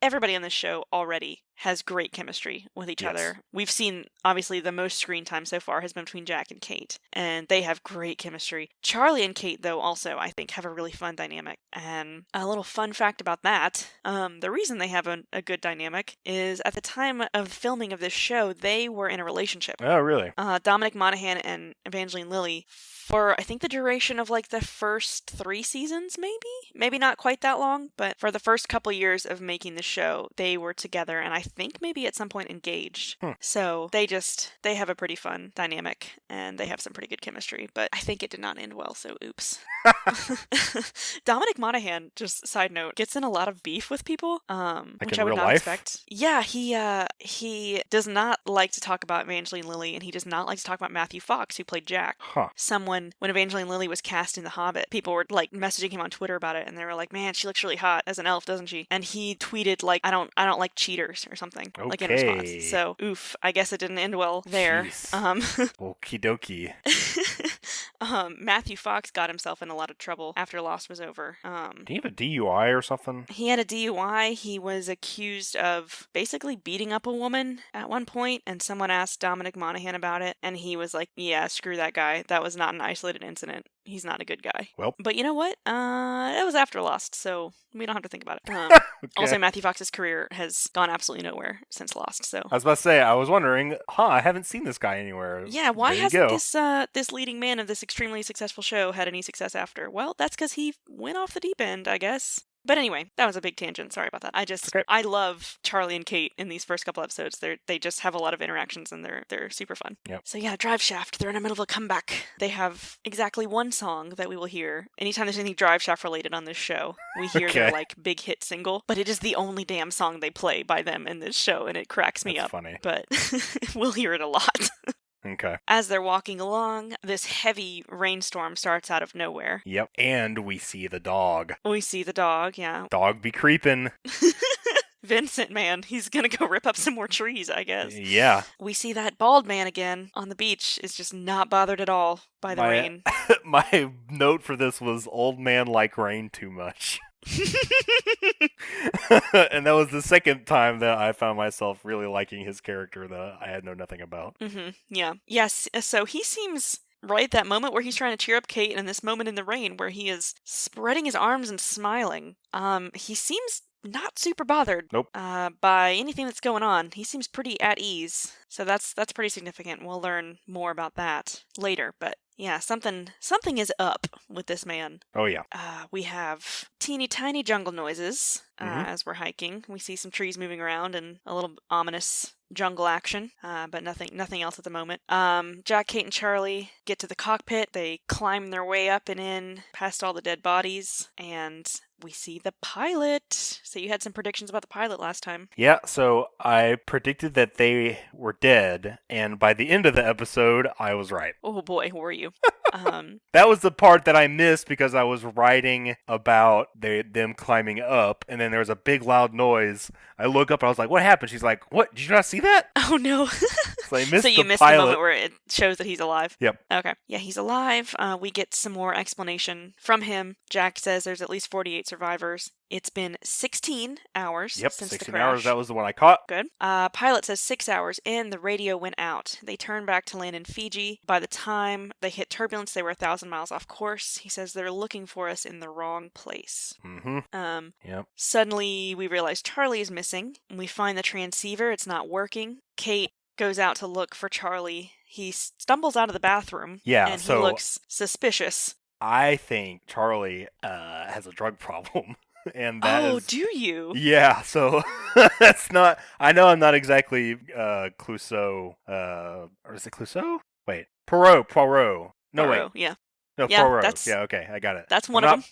Everybody on this show already has great chemistry with each other. We've seen, obviously, the most screen time so far has been between Jack and Kate, and they have great chemistry. Charlie and Kate, though, also, I think, have a really fun dynamic. And a little fun fact about that, the reason they have a good dynamic is at the time of filming of this show, they were in a relationship. Oh, really? Dominic Monaghan and Evangeline Lilly, for I think the duration of like the first 3 seasons, maybe not quite that long, but for the first couple years of making the show, they were together, and I think maybe at some point engaged. So they have a pretty fun dynamic, and they have some pretty good chemistry, but I think it did not end well, so oops. Dominic Monaghan, just side note, gets in a lot of beef with people, which I would not expect. Yeah, he does not like to talk about Evangeline Lilly, and he does not like to talk about Matthew Fox, who played Jack. When Evangeline Lilly was cast in The Hobbit, people were like messaging him on Twitter about it, and they were like, "Man, she looks really hot as an elf, doesn't she?" And he tweeted like, "I don't like cheaters" or something, like in response. So, oof, I guess it didn't end well there. Okie dokie. Matthew Fox got himself in a lot of trouble after Lost was over. Did he have a DUI or something? He had a DUI. He was accused of basically beating up a woman at one point, and someone asked Dominic Monaghan about it, and he was like, "Yeah, screw that guy. That was not an isolated incident. He's not a good guy." Well, but you know what? It was after Lost, so we don't have to think about it. Okay. Also, Matthew Fox's career has gone absolutely nowhere since Lost. So I was about to say, I was wondering, I haven't seen this guy anywhere. Yeah, why hasn't this leading man of this extremely successful show had any success after? Well, that's because he went off the deep end, I guess. But anyway, that was a big tangent. Sorry about that. I love Charlie and Kate in these first couple episodes. They just have a lot of interactions and they're super fun. Yep. So yeah, Drive Shaft. They're in the middle of a comeback. They have exactly one song that we will hear anytime there's anything Drive Shaft related on this show. We hear their like big hit single, but it is the only damn song they play by them in this show, and it cracks me up. Funny. But we'll hear it a lot. Okay. As they're walking along, this heavy rainstorm starts out of nowhere. Yep. And we see the dog. We see the dog, yeah. Dog be creeping. Vincent, man, he's gonna go rip up some more trees, I guess. Yeah. We see that bald man again on the beach is just not bothered at all by the rain. My note for this was old man like rain too much. And that was the second time that I found myself really liking his character that I had known nothing about. Mm-hmm. Yeah. Yes. So he seems right at that moment where he's trying to cheer up Kate, and this moment in the rain where he is spreading his arms and smiling. He seems not super bothered. Nope. By anything that's going on. He seems pretty at ease. So that's pretty significant. We'll learn more about that later, but yeah, something is up with this man. Oh, yeah. We have teeny tiny jungle noises as we're hiking. We see some trees moving around and a little ominous jungle action, but nothing else at the moment. Jack, Kate, and Charlie get to the cockpit. They climb their way up and in past all the dead bodies, and we see the pilot. So you had some predictions about the pilot last time. Yeah, so I predicted that they were dead, and by the end of the episode, I was right. Oh boy, were you? That was the part that I missed because I was writing about them climbing up, and then there was a big loud noise. I look up, and I was like, what happened? She's like, what? Did you not see that? Oh no. So I missed you the missed pilot. the moment where it shows that he's alive. Yep. Okay. Yeah, he's alive. We get some more explanation from him. Jack says there's at least 48 survivors. It's been 16 hours since the 16 crash. hours. That was the one I caught. Good. Pilot says 6 hours in, the radio went out. They turned back to land in Fiji. By the time they hit turbulence, they were 1,000 miles off course. He says they're looking for us in the wrong place. Mm-hmm. Yep. Suddenly, we realize Charlie is missing. We find the transceiver. It's not working. Kate goes out to look for Charlie. He stumbles out of the bathroom. Yeah, and he looks suspicious. I think Charlie has a drug problem. And that do you? Yeah, so that's not... I know I'm not exactly Clouseau, or is it Clouseau? Wait, Poirot. No, Poirot, wait. yeah. No, Yeah, Poirot. Yeah, okay, I got it. That's one of them.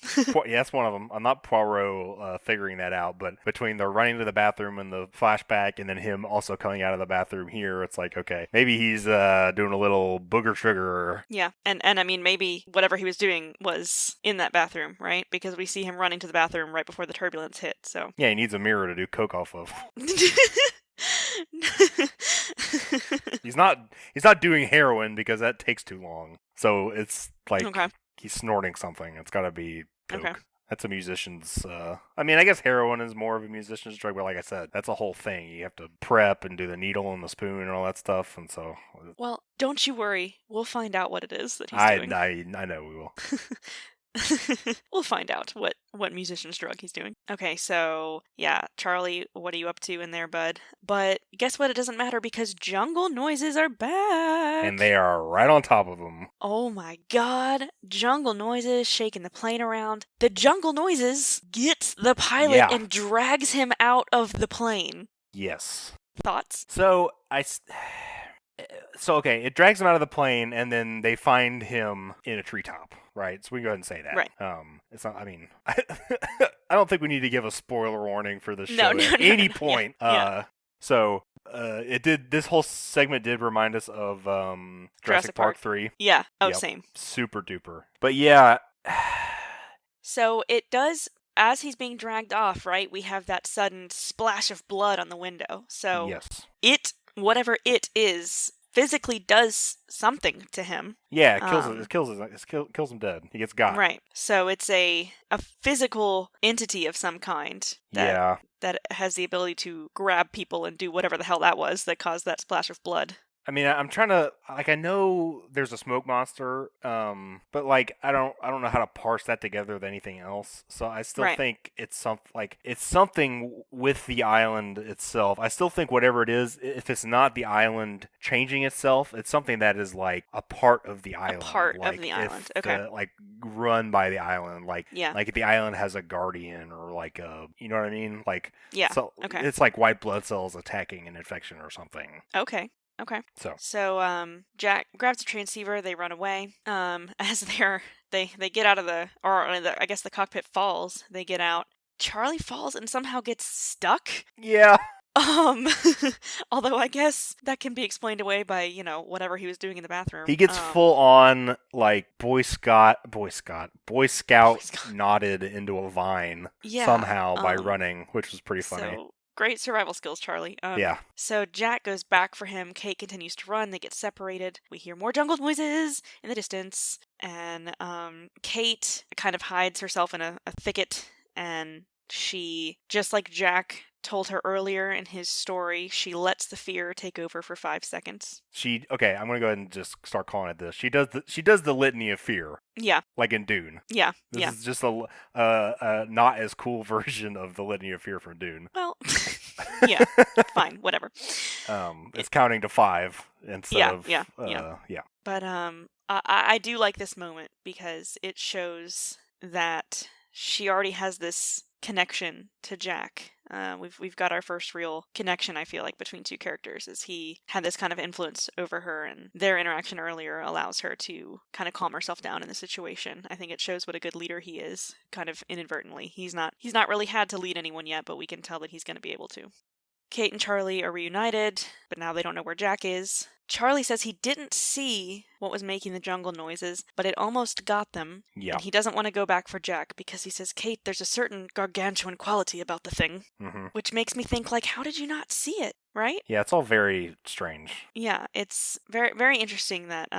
Yeah, that's one of them. I'm not Poirot figuring that out, but between the running to the bathroom and the flashback and then him also coming out of the bathroom here, it's like, okay, maybe he's doing a little booger sugar. Yeah, and I mean, maybe whatever he was doing was in that bathroom, right? Because we see him running to the bathroom right before the turbulence hit, so... Yeah, he needs a mirror to do coke off of. He's not doing heroin because that takes too long. So it's like he's snorting something. It's got to be coke. Okay. That's a musician's... I mean, I guess heroin is more of a musician's drug, but like I said, that's a whole thing. You have to prep and do the needle and the spoon and all that stuff, and so... Well, don't you worry. We'll find out what it is that he's doing. I know we will. We'll find out what musician's drug he's doing. Okay, so yeah, Charlie, what are you up to in there, bud? But guess what? It doesn't matter because jungle noises are back. And they are right on top of them. Oh my god. Jungle noises shaking the plane around. The jungle noises gets the pilot and drags him out of the plane. Yes. Thoughts? So okay, it drags him out of the plane, and then they find him in a treetop, right? So we can go ahead and say that. Right. It's not. I mean, I don't think we need to give a spoiler warning for this show at any point. Yeah. So it did. This whole segment did remind us of Jurassic Park 3. Yeah. Oh, same. Super duper. But yeah. So it does. As he's being dragged off, right? We have that sudden splash of blood on the window. So yes. Whatever it is, physically does something to him. Yeah, it kills him dead. He gets got. Right. So it's a physical entity of some kind that has the ability to grab people and do whatever the hell that was that caused that splash of blood. I mean, I'm trying to like I know there's a smoke monster, but like I don't know how to parse that together with anything else. So I still Right. think it's something with the island itself. I still think whatever it is, if it's not the island changing itself, it's something that is like a part of the A island. part of Like the if island. Okay. the like run by the island, Yeah. like if the island has a guardian or like a you know what I mean? Like Yeah. so Okay. it's like white blood cells attacking an infection or something. Okay. Okay. So So Jack grabs the transceiver, they run away. As they get out of I guess the cockpit falls, they get out. Charlie falls and somehow gets stuck. yeah. Um although I guess that can be explained away by, whatever he was doing in the He bathroom. gets full on like Boy Scout Boy Scout. knotted into a vine Yeah. somehow by running, which was pretty funny. So great survival skills, Charlie. Yeah. So Jack goes back for him. Kate continues to run. They get separated. We hear more jungle noises in the distance, and Kate kind of hides herself in a thicket, and she, just like Jack told her earlier in his story, she lets the fear take over for 5 seconds. Okay, I'm gonna go ahead and just start calling it this. She does the litany of fear, Yeah, like in Dune. yeah, This yeah. is just a not as cool version of the litany of fear from Dune. Well, yeah, fine, whatever. It's counting to 5 instead of yeah. yeah. But I do like this moment because it shows that she already has this connection to Jack. We've got our first real connection, I feel like, between two characters, as he had this kind of influence over her, and their interaction earlier allows her to kind of calm herself down in the situation. I think it shows what a good leader he is, kind of inadvertently. He's not really had to lead anyone yet, but we can tell that he's going to be able to. Kate and Charlie are reunited, but now they don't know where Jack is. Charlie says he didn't see what was making the jungle noises, but it almost got them. Yeah. And he doesn't want to go back for Jack because he says, Kate, there's a certain gargantuan quality about the thing. Mm-hmm. Which makes me think, like, how did you not see it, right? Yeah, it's all very strange. Yeah, it's very, very interesting that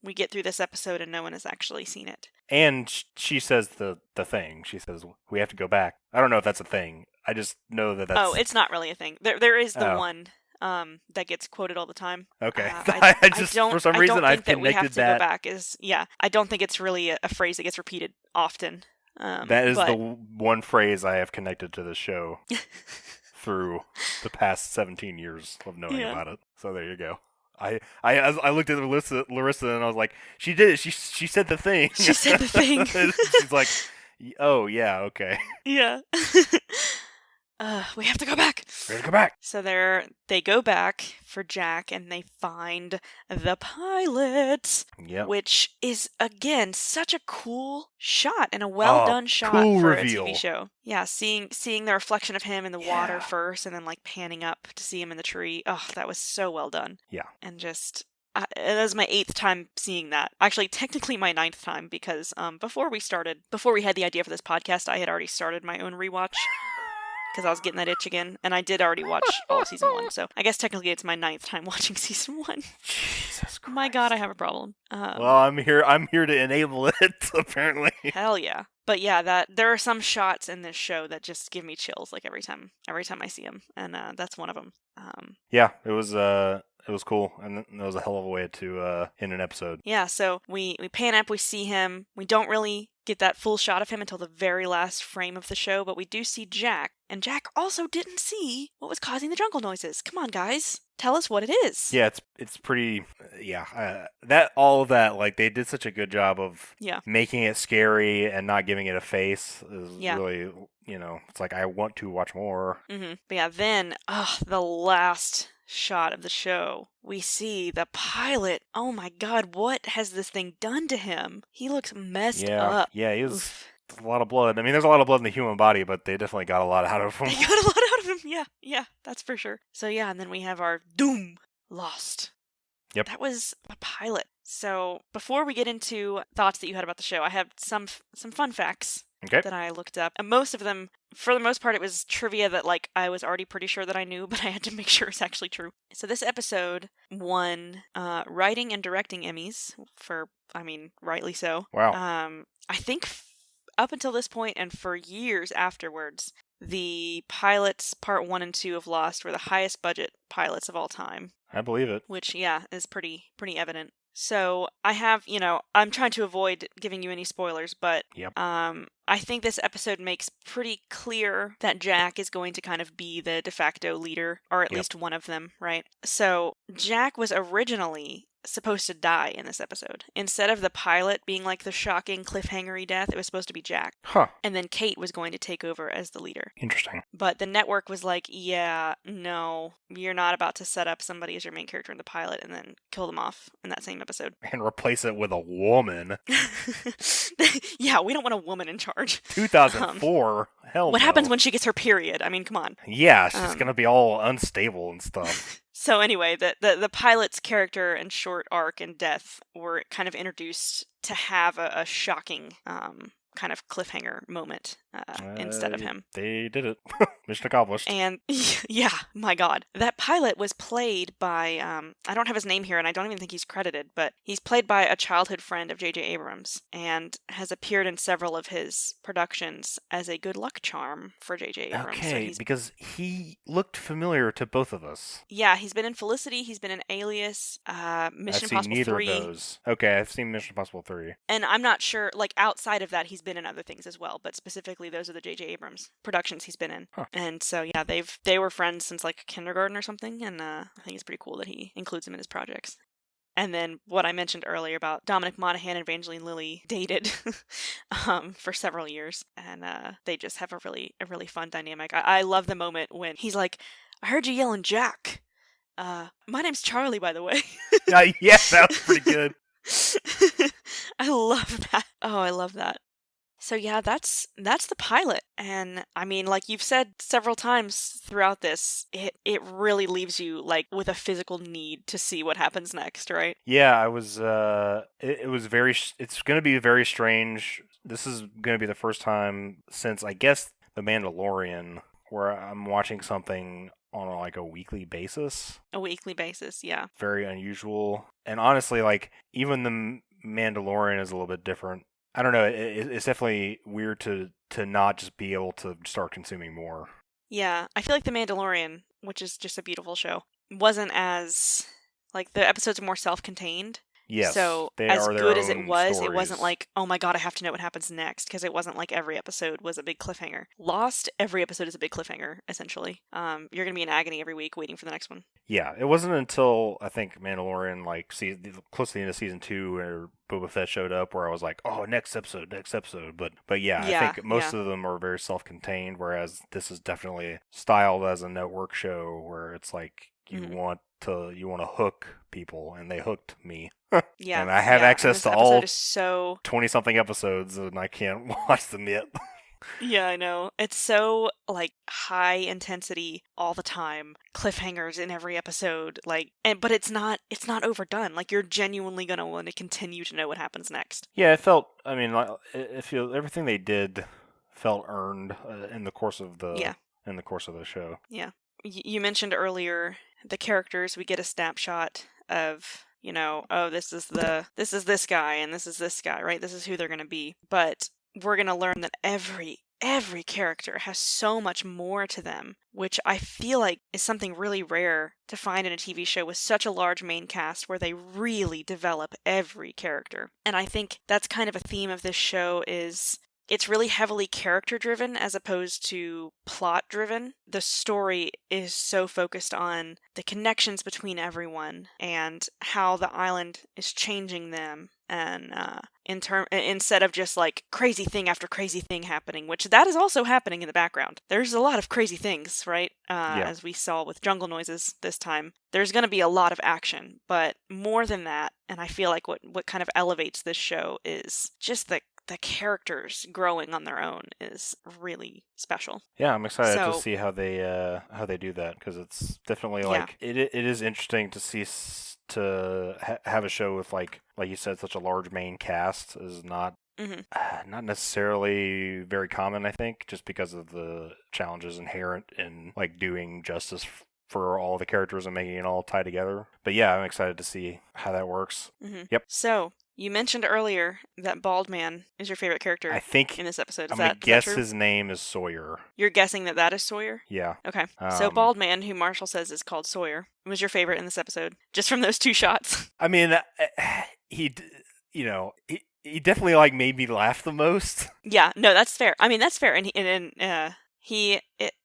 we get through this episode and no one has actually seen it. And she says the thing. She says, we have to go back. I don't know if that's a thing. I just know that that's... Oh, it's not really a thing. There is the one that gets quoted all the time. Okay. I just, don't, for some reason, I don't think I've that we have connected to that. go back. I don't think it's really a phrase that gets repeated often. That is the one phrase I have connected to the show through the past 17 years of knowing about it. So there you go. I looked at Larissa and I was like, she did it. She said the thing. She said the thing. She's like, oh yeah, okay. Yeah. We have to go back. We have to go back. So they go back for Jack and they find the pilot. Yep. Which is, again, such a cool shot and a well done shot for reveal. a TV show. Yeah, seeing the reflection of him in the water first and then like panning up to see him in the tree. Oh, that was so well done. Yeah. And just it was my 8th time seeing that. Actually, technically my 9th time because before we had the idea for this podcast, I had already started my own rewatch. Because I was getting that itch again, and I did already watch all of season 1, so I guess technically it's my 9th time watching season 1. Jesus Christ. My God, I have a problem. Well, I'm here to enable it, apparently. Hell yeah. But yeah, there are some shots in this show that just give me chills, like every time I see them, and that's one of them. Yeah, it was cool, and it was a hell of a way to end an episode. Yeah, so we pan up, we see him. We don't really get that full shot of him until the very last frame of the show, but we do see Jack, and Jack also didn't see what was causing the jungle noises. Come on, guys. Tell us what it is. Yeah, it's pretty. Yeah, all of that, like they did such a good job of making it scary and not giving it a face. Is really, it's like I want to watch more. Mm-hmm. But yeah, then the last shot of the show, we see the pilot. Oh my God, what has this thing done to him? He looks messed up. Yeah, he was. A lot of blood. I mean, there's a lot of blood in the human body, but they definitely got a lot out of him. They got a lot out of him, yeah, that's for sure. So yeah, and then we have our doom lost. Yep. That was a pilot. So before we get into thoughts that you had about the show, I have some fun facts that I looked up. And most of them, for the most part, it was trivia that like I was already pretty sure that I knew, but I had to make sure it's actually true. So this episode won writing and directing Emmys rightly so. Wow. I think up until this point and for years afterwards, the pilots part 1 and 2 of Lost were the highest budget pilots of all time. I believe it. Which, yeah, is pretty evident. So I have, I'm trying to avoid giving you any spoilers, but Yep. I think this episode makes pretty clear that Jack is going to kind of be the de facto leader, or at least one of them, right? So Jack was originally supposed to die in this episode. Instead of the pilot being like the shocking cliffhangery death, it was supposed to be Jack. Huh. And then Kate was going to take over as the leader. Interesting. But the network was like, yeah, no, you're not about to set up somebody as your main character in the pilot and then kill them off in that same episode. And replace it with a woman. Yeah, we don't want a woman in charge. 2004? Hell What no. happens when she gets her period? I mean, come on. Yeah, she's going to be all unstable and stuff. So anyway, the pilot's character and short arc and death were kind of introduced to have a shocking kind of cliffhanger moment instead of him. They did it. Mission accomplished. And yeah, my God. That pilot was played by, I don't have his name here and I don't even think he's credited, but he's played by a childhood friend of J.J. Abrams and has appeared in several of his productions as a good luck charm for J.J. Abrams. Okay, because he looked familiar to both of us. Yeah, he's been in Felicity, he's been in Alias, Mission Impossible 3. I've seen neither of those. Okay, I've seen Mission Impossible 3. And I'm not sure, like, outside of that, he's been in other things as well, but specifically those are the J.J. Abrams productions he's been in. Huh. And so, yeah, they were friends since, like, kindergarten or something, and I think it's pretty cool that he includes him in his projects. And then what I mentioned earlier about Dominic Monaghan and Evangeline Lilly dated for several years, and they just have a really fun dynamic. I love the moment when he's like, I heard you yelling Jack. My name's Charlie, by the way. Yeah, that was pretty good. I love that. Oh, I love that. So yeah, that's the pilot. And I mean, like you've said several times throughout this, it really leaves you like with a physical need to see what happens next, right? Yeah, I was it was very it's going to be very strange. This is going to be the first time since I guess The Mandalorian where I'm watching something on like a weekly basis. A weekly basis, yeah. Very unusual. And honestly, like even The Mandalorian is a little bit different. I don't know. It's definitely weird to not just be able to start consuming more. Yeah, I feel like The Mandalorian, which is just a beautiful show, wasn't as like the episodes are more self-contained. Yes. So they as are their good as it own was, stories. it wasn't like, oh my God, I have to know what happens next, because it wasn't like every episode was a big cliffhanger. Lost, every episode is a big cliffhanger, essentially. You're gonna be in agony every week waiting for the next one. Yeah, it wasn't until I think Mandalorian, like close to the end of season 2, where Boba Fett showed up, where I was like, "Oh, next episode." But yeah, I think most of them are very self-contained, whereas this is definitely styled as a network show, where it's like you want to hook people, and they hooked me. Yeah, and I have access to all 20-something episodes, and I can't watch them yet. Yeah, I know. It's so, like, high intensity all the time. Cliffhangers in every episode, like, but it's not overdone. Like, you're genuinely gonna want to continue to know what happens next. Yeah, it felt, I mean, like, everything they did felt earned in the course of the show. Yeah. You mentioned earlier the characters. We get a snapshot of, this is this guy and this is this guy, right? This is who they're gonna be. But we're going to learn that every character has so much more to them, which I feel like is something really rare to find in a TV show with such a large main cast where they really develop every character. And I think that's kind of a theme of this show is it's really heavily character driven as opposed to plot driven. The story is so focused on the connections between everyone and how the island is changing them. And instead of just like crazy thing after crazy thing happening, which that is also happening in the background. There's a lot of crazy things, right? As we saw with Jungle Noises this time. There's going to be a lot of action, but more than that, and I feel like what kind of elevates this show is just the characters growing on their own is really special. Yeah, I'm excited to see how they do that, because it's definitely like it is interesting to see have a show with like you said, such a large main cast is not not necessarily very common, I think, just because of the challenges inherent in like doing justice for all the characters and making it all tie together. But yeah, I'm excited to see how that works. Mm-hmm. Yep. So You mentioned earlier that Bald Man is your favorite character I think in this episode. I'm going to guess true? his name is Sawyer. You're guessing that is Sawyer? Yeah. Okay. So Bald Man, who Marshall says is called Sawyer, was your favorite in this episode, just from those 2 shots. I mean, he definitely like made me laugh the most. Yeah, no, that's fair. I mean, that's fair.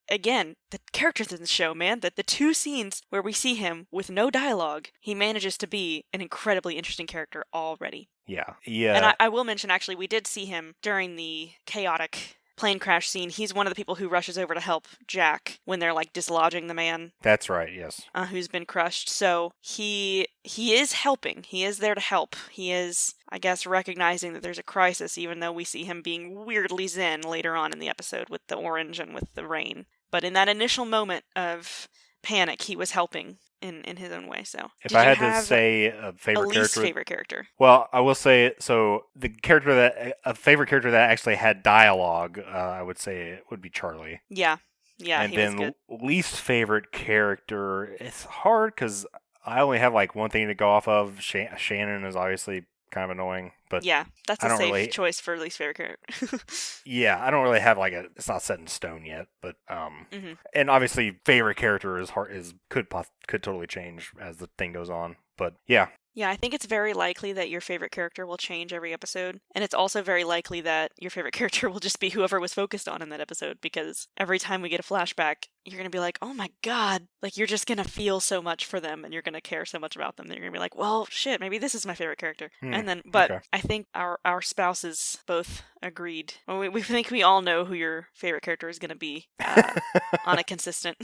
Again, the characters in the show, man, the 2 scenes where we see him with no dialogue, he manages to be an incredibly interesting character already. Yeah. And I will mention, actually, we did see him during the chaotic plane crash scene. He's one of the people who rushes over to help Jack when they're like dislodging the man. That's right, yes. Who's been crushed. So he is helping. He is there to help. He is, I guess, recognizing that there's a crisis, even though we see him being weirdly zen later on in the episode with the orange and with the rain. But in that initial moment of panic, he was helping in his own way. So if I had to say a favorite character, well, I will say, so a favorite character that actually had dialogue, I would say it would be Charlie. Yeah, and then least favorite character, it's hard because I only have like one thing to go off of. Shannon is obviously kind of annoying, but yeah, that's a safe choice for least favorite character. Yeah, I don't really have it's not set in stone yet, but and obviously favorite character could totally change as the thing goes on, but yeah. Yeah, I think it's very likely that your favorite character will change every episode. And it's also very likely that your favorite character will just be whoever was focused on in that episode, because every time we get a flashback, you're going to be like, oh my god, like you're just going to feel so much for them and you're going to care so much about them that you're going to be like, well, shit, maybe this is my favorite character. And then, but okay. I think our spouses both agreed. Well, we think we all know who your favorite character is going to be on a consistent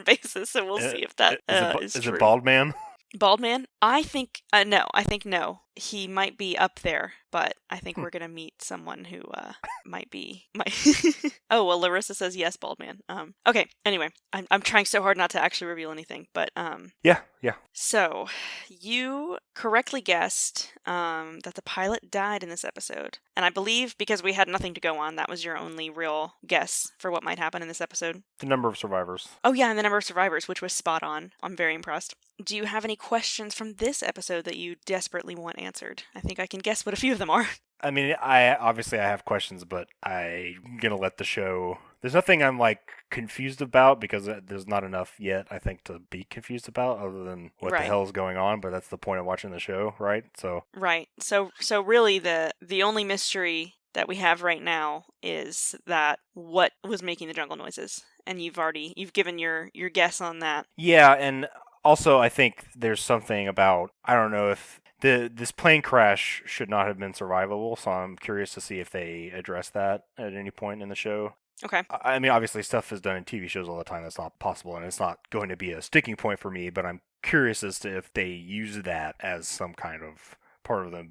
basis. So we'll see if that is true. Is it Bald Man? Bald Man? I think no. I think no. He might be up there, but I think we're gonna meet someone who might. Oh well, Larissa says yes, Bald Man. Okay. Anyway, I'm trying so hard not to actually reveal anything, but Yeah. So you correctly guessed that the pilot died in this episode, and I believe because we had nothing to go on, that was your only real guess for what might happen in this episode. The number of survivors. Oh yeah, and the number of survivors, which was spot on. I'm very impressed. Do you have any questions from this episode that you desperately want answered? I think I can guess what a few of them are. I mean, I have questions, but I'm gonna let the show. There's nothing I'm like confused about because there's not enough yet, I think, to be confused about other than what the hell is going on. But that's the point of watching the show, right? So really the only mystery that we have right now is that what was making the jungle noises, and you've given your guess on that. Yeah, and also I think there's something about, I don't know if this plane crash should not have been survivable, so I'm curious to see if they address that at any point in the show. Okay. I mean, obviously stuff is done in TV shows all the time that's not possible, and it's not going to be a sticking point for me, but I'm curious as to if they use that as some kind of part of the,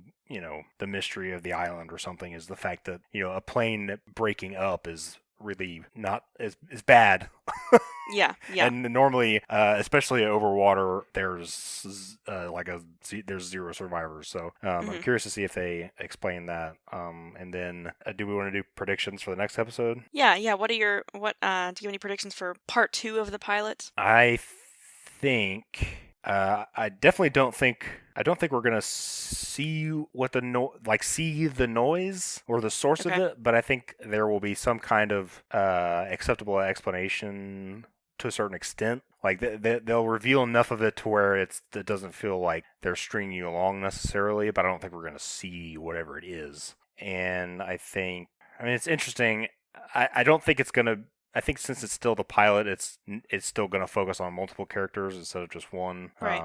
the mystery of the island or something, is the fact that, a plane breaking up is really not is bad. Yeah. And normally, especially over water, there's there's 0 survivors. So I'm curious to see if they explain that. And then, do we want to do predictions for the next episode? Yeah. Do you have any predictions for part 2 of the pilot? I think. I definitely don't think we're gonna see what see the noise or the source of it, but I think there will be some kind of acceptable explanation to a certain extent. Like they'll reveal enough of it to where it doesn't feel like they're stringing you along necessarily, but I don't think we're gonna see whatever it is. And I mean it's interesting. I don't think it's gonna. I think since it's still the pilot, it's still going to focus on multiple characters instead of just one. Right.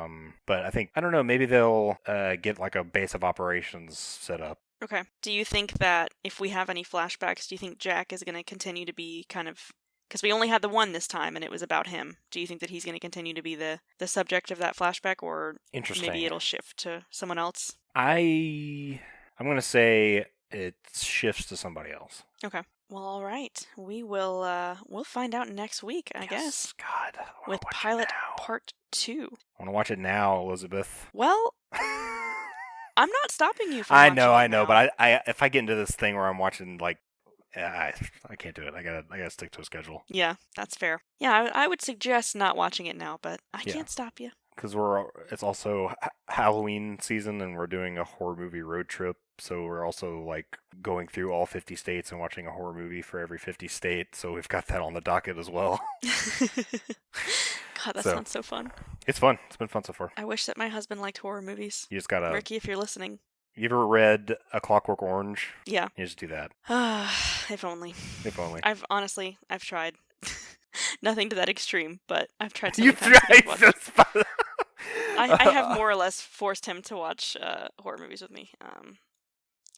But I don't know, maybe they'll get like a base of operations set up. Okay. Do you think that if we have any flashbacks, do you think Jack is going to continue to be kind of... Because we only had the one this time, and it was about him. Do you think that he's going to continue to be the subject of that flashback, or maybe it'll shift to someone else? I'm going to say it shifts to somebody else. Okay. Well, all right. We will. We'll find out next week, I guess. God, with pilot part 2. I want to watch it now, Elizabeth. Well, I'm not stopping you from I watching know, it now. but I if I get into this thing where I'm watching like, I can't do it. I gotta stick to a schedule. Yeah, that's fair. Yeah, I would suggest not watching it now, but I can't stop you. because it's also Halloween season, and we're doing a horror movie road trip. So we're also like going through all 50 states and watching a horror movie for every 50 state. So we've got that on the docket as well. God, that sounds so fun. It's fun. It's been fun so far. I wish that my husband liked horror movies. You just gotta... Ricky, if you're listening. You ever read A Clockwork Orange? Yeah. You just do that. If only. If only. I've tried. Nothing to that extreme, but I've tried. You've tried this. I have more or less forced him to watch horror movies with me.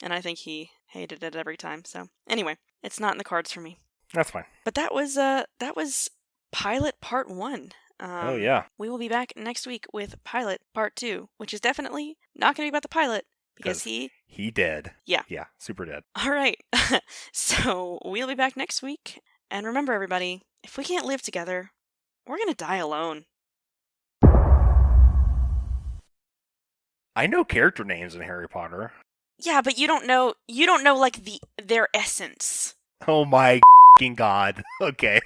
And I think he hated it every time. So anyway, it's not in the cards for me. That's fine. But that was Pilot Part 1. Oh yeah. We will be back next week with Pilot Part 2, which is definitely not going to be about the pilot because he dead. Yeah. Yeah, super dead. All right. So we'll be back next week. And remember, everybody, if we can't live together, we're going to die alone. I know character names in Harry Potter. Yeah, but you don't know like their essence. Oh my God. Okay.